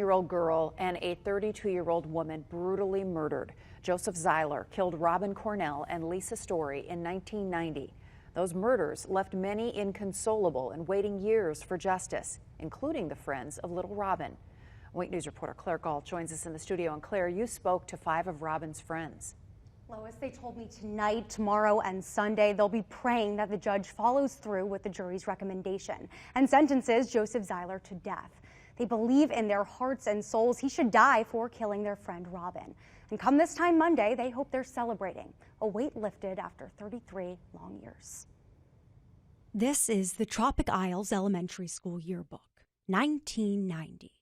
Year-old girl and a 32-year-old woman brutally murdered. Joseph Zeiler killed Robin Cornell and Lisa Story in 1990. Those murders left many inconsolable and waiting years for justice, including the friends of little Robin. Wait News reporter Claire Galt joins us in the studio. And Claire, you spoke to 5 of Robin's friends. Lois, they told me tonight, tomorrow, and Sunday they'll be praying that the judge follows through with the jury's recommendation and sentences Joseph Zeiler to death. They believe in their hearts and souls he should die for killing their friend Robin. And come this time Monday, they hope they're celebrating a weight lifted after 33 long years. This is the Tropic Isles Elementary School yearbook, 1990.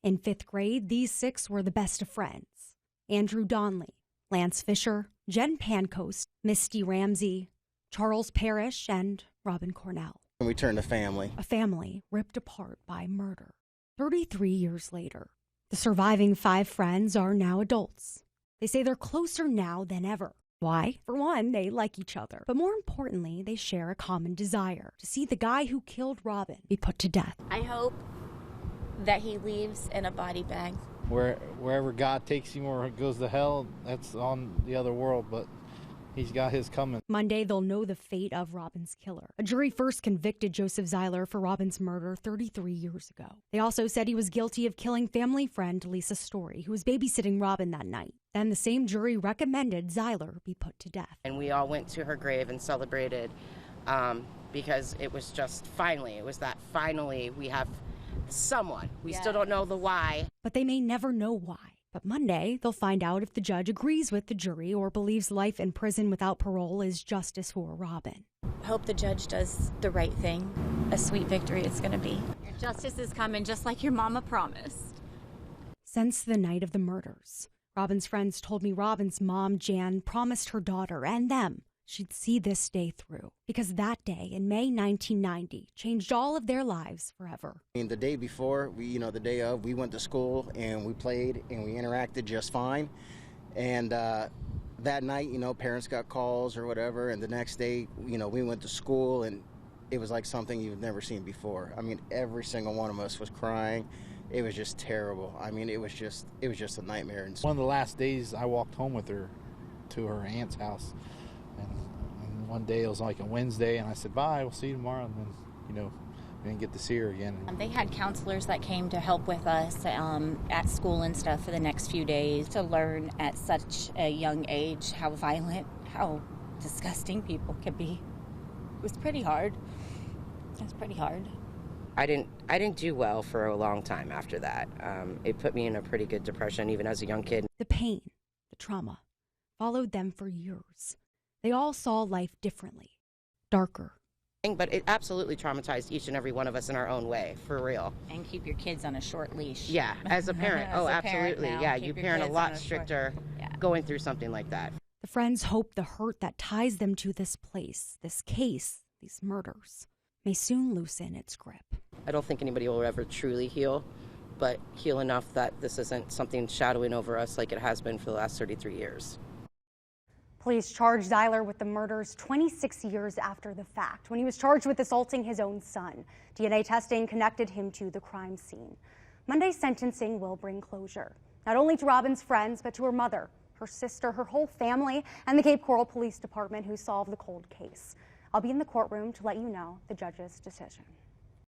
In 5th grade, these 6 were the best of friends. Andrew Donley, Lance Fisher, Jen Pancoast, Misty Ramsey, Charles Parrish, and Robin Cornell. We turned to family. A family ripped apart by murder. 33 years later, the surviving 5 friends are now adults. They say they're closer now than ever. Why? For one, they like each other. But more importantly, they share a common desire to see the guy who killed Robin be put to death. I hope that he leaves in a body bag. Wherever God takes him or it goes to hell, that's on the other world, but he's got his coming. Monday, they'll know the fate of Robin's killer. A jury first convicted Joseph Zeiler for Robin's murder 33 years ago. They also said he was guilty of killing family friend Lisa Story, who was babysitting Robin that night. Then the same jury recommended Zeiler be put to death. And we all went to her grave and celebrated because it was just finally we have someone. We still don't know the why. But they may never know why. But Monday, they'll find out if the judge agrees with the jury or believes life in prison without parole is justice for Robin. Hope the judge does the right thing. A sweet victory it's going to be. Your justice is coming just like your mama promised. Since the night of the murders, Robin's friends told me Robin's mom, Jan, promised her daughter and them she'd see this day through. Because that day in May 1990 changed all of their lives forever. The day before, the day of, we went to school and we played and we interacted just fine. And that night, parents got calls or whatever. And the next day, we went to school and it was like something you've never seen before. Every single one of us was crying. It was just terrible. It was just a nightmare. One of the last days I walked home with her to her aunt's house. And one day it was like a Wednesday, and I said, bye, we'll see you tomorrow. And then, we didn't get to see her again. They had counselors that came to help with us at school and stuff for the next few days to learn at such a young age how violent, how disgusting people could be. It was pretty hard. It was pretty hard. I didn't do well for a long time after that. It put me in a pretty good depression, even as a young kid. The pain, the trauma, followed them for years. They all saw life differently, darker. But it absolutely traumatized each and every one of us in our own way, for real. And keep your kids on a short leash. Yeah, as a parent. As oh, a absolutely. Parent yeah, you parent a lot stricter going through something like that. The friends hope the hurt that ties them to this place, this case, these murders, may soon loosen its grip. I don't think anybody will ever truly heal, but heal enough that this isn't something shadowing over us like it has been for the last 33 years. Police charged Zeiler with the murders 26 years after the fact, when he was charged with assaulting his own son. DNA testing connected him to the crime scene. Monday's sentencing will bring closure, not only to Robin's friends, but to her mother, her sister, her whole family, and the Cape Coral Police Department who solved the cold case. I'll be in the courtroom to let you know the judge's decision.